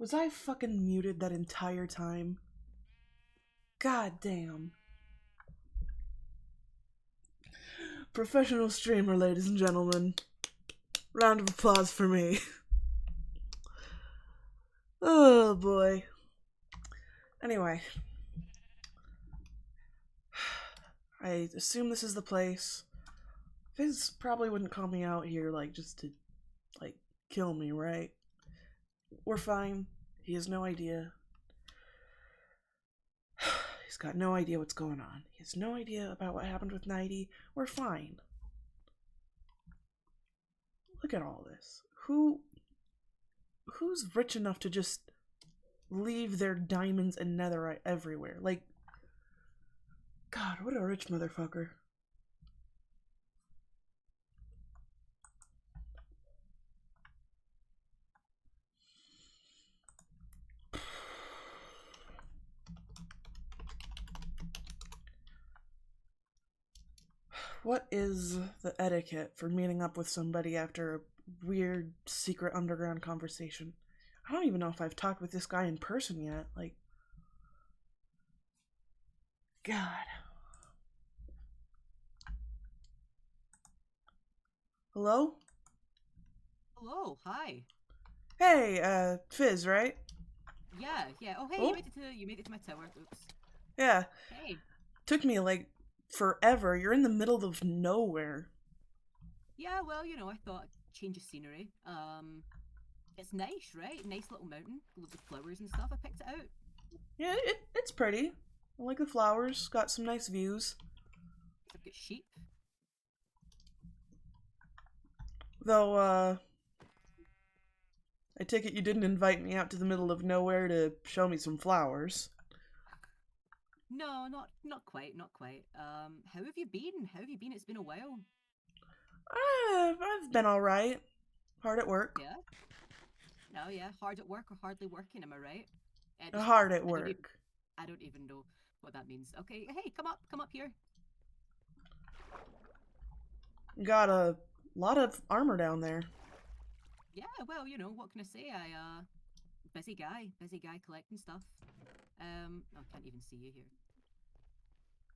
Was I fucking muted that entire time? God damn. Professional streamer, ladies and gentlemen. Round of applause for me. Oh boy. Anyway. I assume this is the place. Fizz probably wouldn't call me out here, like, just to, like, kill me, right? We're fine. He has no idea. He's got no idea what's going on. He has no idea about what happened with Nighty. We're fine. Look at all this. Who's rich enough to just leave their diamonds and netherite everywhere? Like, God, what a rich motherfucker. What is the etiquette for meeting up with somebody after a weird secret underground conversation? I don't even know if I've talked with this guy in person yet. Like, God. Hello? Hello, hi. Hey, Fizz, right? Yeah, yeah. Oh, hey, Oh, you made it to my tower. Oops. yeah. Hey. Took me, like, forever. You're in the middle of nowhere. Yeah, well, I thought change of scenery. It's nice, right? Nice little mountain, loads of flowers and stuff. I picked it out. Yeah, it's pretty. I like the flowers. Got some nice views. I've got sheep. Though, I take it you didn't invite me out to the middle of nowhere to show me some flowers. No, not quite, not quite. How have you been? How have you been? It's been a while. I've been alright. Hard at work. Yeah. No, yeah. Hard at work or hardly working? Am I right? Just Hard at I don't even work. I don't even know what that means. Okay, hey, come up here. Got a lot of armor down there. Yeah, well, what can I say? Busy guy collecting stuff. I can't even see you here.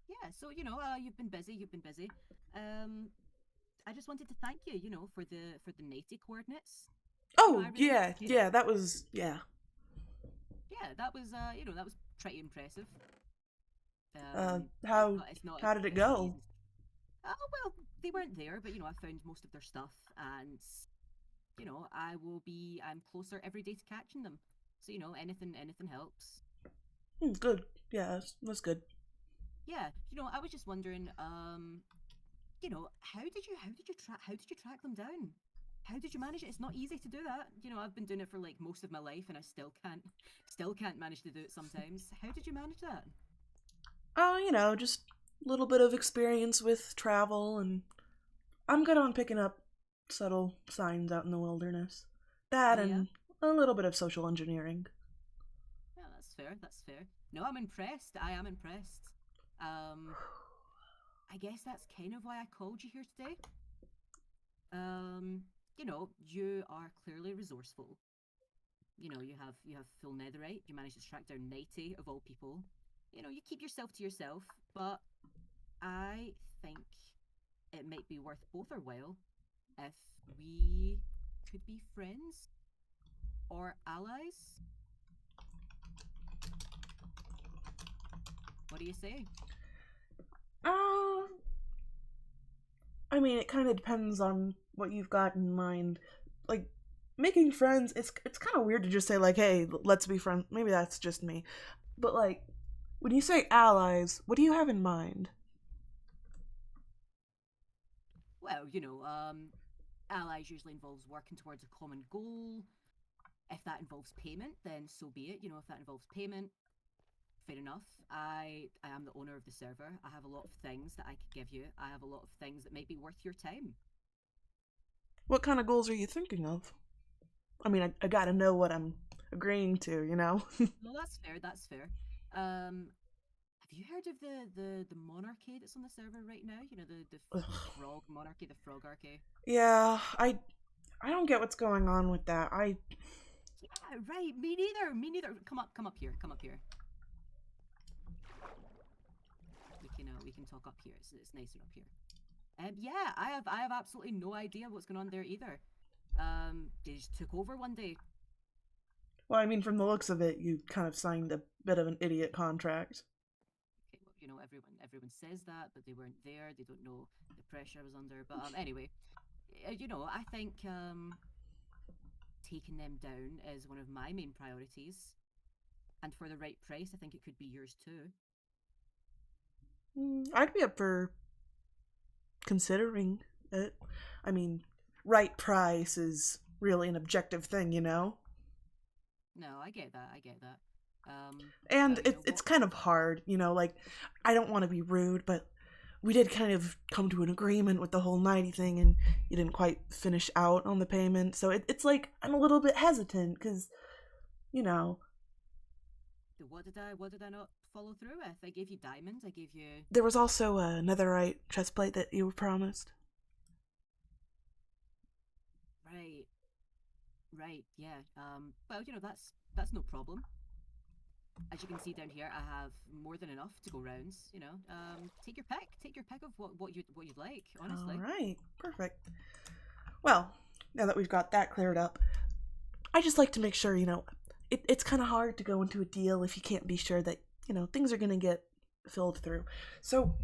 Yeah, so you've been busy, you've been busy. Um, I just wanted to thank you, for the NATI coordinates. I Oh, really yeah, appreciate it. yeah, that was, yeah. Yeah, that was pretty impressive. Uh, It's how, not it's not as how did it easy go? as. Oh well, they weren't there, but I found most of their stuff, and I'm closer every day to catching them. So anything helps. Good. Yeah, that's good. Yeah, I was just wondering, how did you track them down? How did you manage it? It's not easy to do that. I've been doing it for like most of my life, and I still can't manage to do it sometimes. How did you manage that? Just a little bit of experience with travel, and I'm good on picking up subtle signs out in the wilderness. That Yeah, and a little bit of social engineering. yeah, that's fair. That's fair. No, I'm impressed. I am impressed. Um, I guess that's kind of why I called you here today. You are clearly resourceful. You have full netherite. You managed to track down 90 of all people. You keep yourself to yourself, but I think it might be worth both our while if we could be friends or allies. What do you say? Uh, I mean, it kind of depends on what you've got in mind. Like, making friends, it's kind of weird to just say, like, hey, let's be friends. Maybe that's just me. But, like, when you say allies, what do you have in mind? Well, allies usually involves working towards a common goal. If that involves payment, then so be it. If that involves payment, fair enough. I am the owner of the server. I have a lot of things that I could give you. I have a lot of things that might be worth your time. What kind of goals are you thinking of? I mean, I gotta know what I'm agreeing to, you know? No, that's fair. That's fair. Um, have you heard of the monarchy that's on the server right now? The frog monarchy, the frogarchy. Yeah, I don't get what's going on with that. Yeah, right. Me neither. Me neither. Come up here. Come up here. We can talk up here. It's nicer up here. Yeah, I have absolutely no idea what's going on there either. They just took over one day. Well, I mean, from the looks of it, you kind of signed a bit of an idiot contract. Okay, well, everyone says that, but they weren't there. They don't know the pressure I was under. But anyway, I think taking them down is one of my main priorities. And for the right price, I think it could be yours too. I'd be up for considering it. I mean, right price is really an objective thing, you know? No, I get that. I get that. And Well, you know it's what? kind of hard, you know, like, I don't want to be rude, but we did kind of come to an agreement with the whole 90 thing, and you didn't quite finish out on the payment. So it's like, I'm a little bit hesitant, because, you know, What did I not follow through with? I gave you diamonds. I gave you there was also a netherite chest plate that you were promised. right, right. Yeah. Well, that's no problem. As you can see down here, I have more than enough to go rounds. Take your pick. Take your pick of what you'd like. All Honestly. right, perfect. Well, now that we've got that cleared up, I just like to make sure, it's kind of hard to go into a deal if you can't be sure that, things are going to get filled through. So,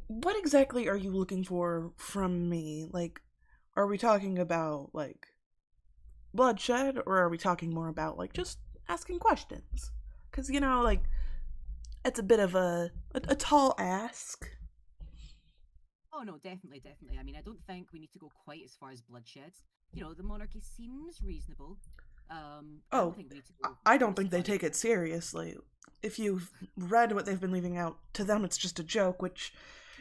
what exactly are you looking for from me? Like, are we talking about, like, bloodshed, or are we talking more about, like, just asking questions? Because, like, it's a bit of a tall ask. Oh no, definitely, definitely. I mean, I don't think we need to go quite as far as bloodshed. The monarchy seems reasonable. I don't Oh, think we need to go I go don't as think they far as take it seriously. If you've read what they've been leaving out, to them it's just a joke, which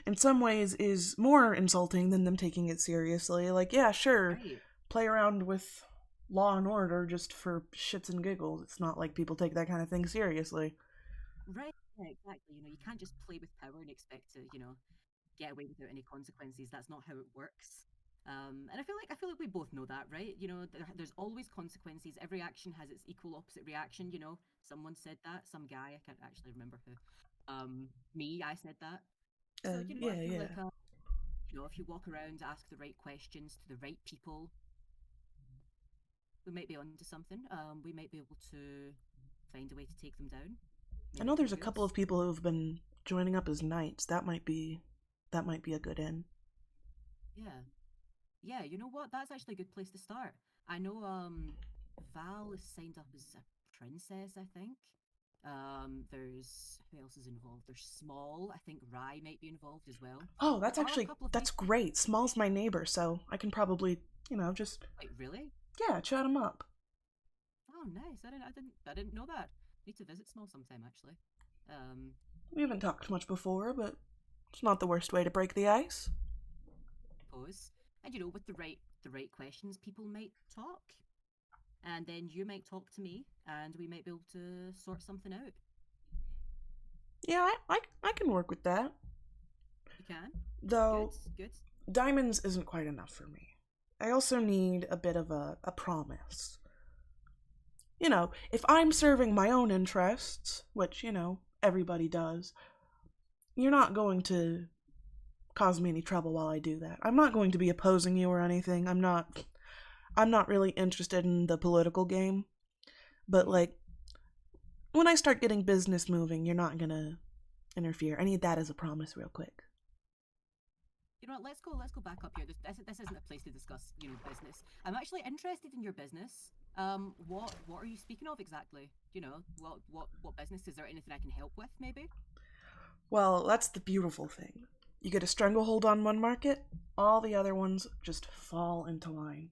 in some ways is more insulting than them taking it seriously. Like, yeah, sure, right. play around with law and order just for shits and giggles. It's not like people take that kind of thing seriously. Right, yeah, exactly. You can't just play with power and expect to, get away without any consequences. That's not how it works. And I feel like we both know that, right? There's always consequences. Every action has its equal opposite reaction. Someone said that. Some guy, I can't actually remember who. Me, I said that. So I Yeah, feel yeah. like if you walk around, ask the right questions to the right people, we might be onto something. We might be able to find a way to take them down. I Maybe know for there's a couple goods. of people who've been joining up as knights. That might be a good in. Yeah. Yeah, you know what? That's actually a good place to start. I know Val is signed up as a princess, I think. There's who else is involved? There's Small. I think Rye might be involved as well. Oh, There are a couple of that's people. great. Small's my neighbor, so I can probably, just Wait, really? yeah, chat him up. Oh, nice. I didn't know that. Need to visit Small sometime actually. Um, We haven't talked much before, but it's not the worst way to break the ice. suppose. And with the right questions, people might talk, and then you might talk to me, and we might be able to sort something out. Yeah, I can work with that. You can. Good, Though good. diamonds isn't quite enough for me. I also need a bit of a promise. If I'm serving my own interests, which, everybody does, you're not going to cause me any trouble while I do that. I'm not going to be opposing you or anything. I'm not really interested in the political game, but Mhm. like when I start getting business moving, you're not going to interfere. I need that as a promise real quick. You know what? Let's go back up here. This isn't a place to discuss, business. I'm actually interested in your business. What are you speaking of exactly? What business? Is there anything I can help with? Maybe. Well, that's the beautiful thing. You get a stranglehold on one market, all the other ones just fall into line.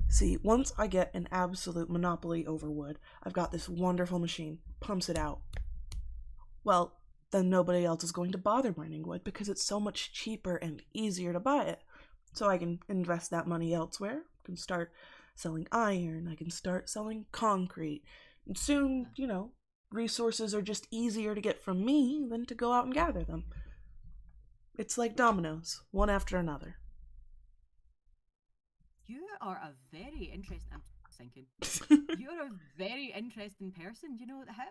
See, once I get an absolute monopoly over wood, I've got this wonderful machine, pumps it out. Well, then nobody else is going to bother mining wood because it's so much cheaper and easier to buy it. So I can invest that money elsewhere. I can start selling iron, I can start selling concrete. And soon, resources are just easier to get from me than to go out and gather them. It's like dominoes, one after another. You are a very interesting. I'm sinking. You're a very interesting person. You know, how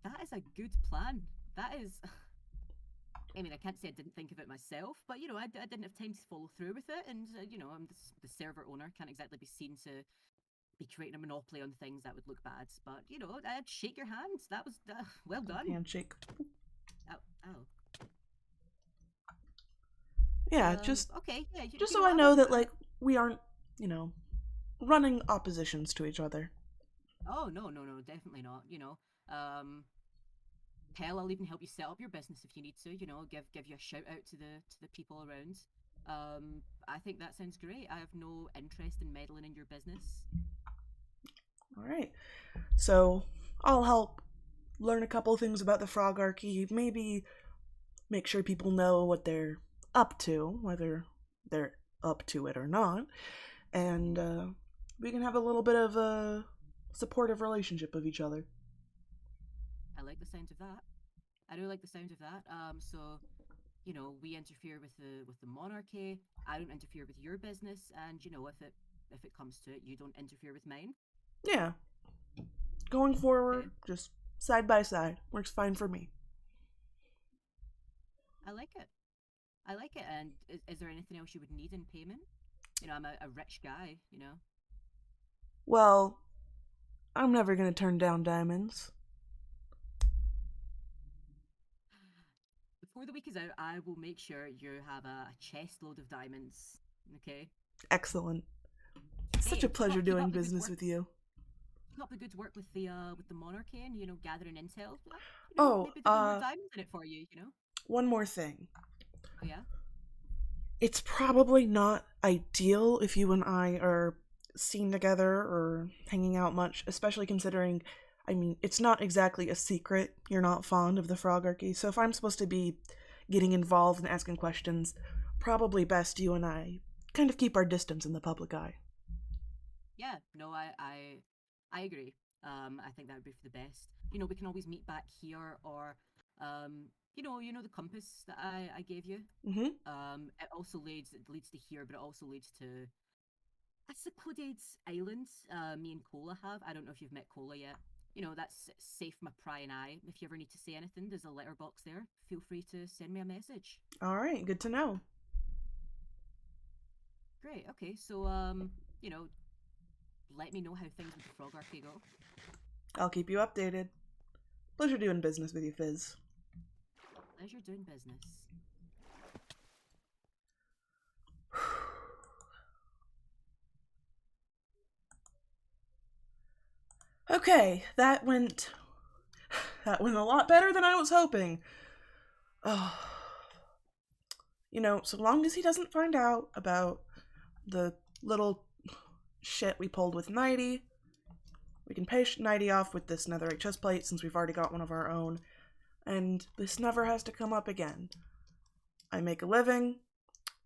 that is a good plan. That is. I mean, I can't say I didn't think of it myself, but you know, I didn't have time to follow through with it, and you know, I'm the server owner, can't exactly be seen to be creating a monopoly on things that would look bad. But you know, I'd shake your hand. That was well done. Handshake. Oh, oh. Yeah, just Okay, yeah. just You so know, I know that like we aren't, you know, running oppositions to each other. Oh no, no, no, definitely not. You know, um, hell, I'll even help you set up your business if you need to. You know, give you a shout out to the people around. I think that sounds great. I have no interest in meddling in your business. All right. So I'll help learn a couple things about the Frogarchy. Maybe make sure people know what they're up to, whether they're up to it or not, and we can have a little bit of a supportive relationship of each other. I like the sound of that. I do like the sound of that. So you know, we interfere with the monarchy. I don't interfere with your business, and you know, if it comes to it, you don't interfere with mine. Yeah, going Okay, forward, just side by side works fine for me. I like it. I like it. And is there anything else you would need in payment? You know, I'm a rich guy. You know, Well, I'm never gonna turn down diamonds. before the week is out, I will make sure you have a chest load of diamonds. Okay. Excellent. It's such Hey, a pleasure keep doing up the good business work. with you. Keep up the good work with the monarchy and you know gathering intel. You know, Oh, maybe there'll be more diamonds in it for you. You know. one more thing. Oh yeah. It's probably not ideal if you and I are seen together or hanging out much, especially considering, I mean, it's not exactly a secret you're not fond of the Frogarchy. So if I'm supposed to be getting involved and asking questions, probably best you and I kind of keep our distance in the public eye. Yeah, no, I agree. I think that would be for the best. You know, we can always meet back here, or you know the compass that I gave you. Mm-hmm. It leads to here, but it also leads to a secluded island. Me and Cola have. I don't know if you've met Cola yet. You know, that's safe my prying eye. If you ever need to say anything, there's a letterbox there. Feel free to send me a message. All right, good to know. Great. Okay, so you know, let me know how things with the frog arcade go. I'll keep you updated. Pleasure doing business with you, Fizz. Pleasure doing business. Okay, that went a lot better than I was hoping. Oh, you know, so long as he doesn't find out about the little shit we pulled with Nighty, we can pay Nighty off with this netherite chest plate since we've already got one of our own, and this never has to come up again. I make a living,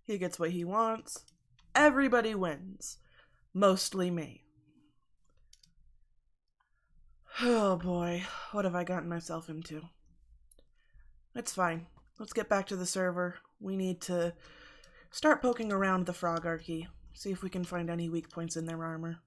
he gets what he wants, everybody wins. Mostly me. Oh boy, what have I gotten myself into? It's fine. Let's get back to the server. We need to start poking around the Frogarchy, see if we can find any weak points in their armor.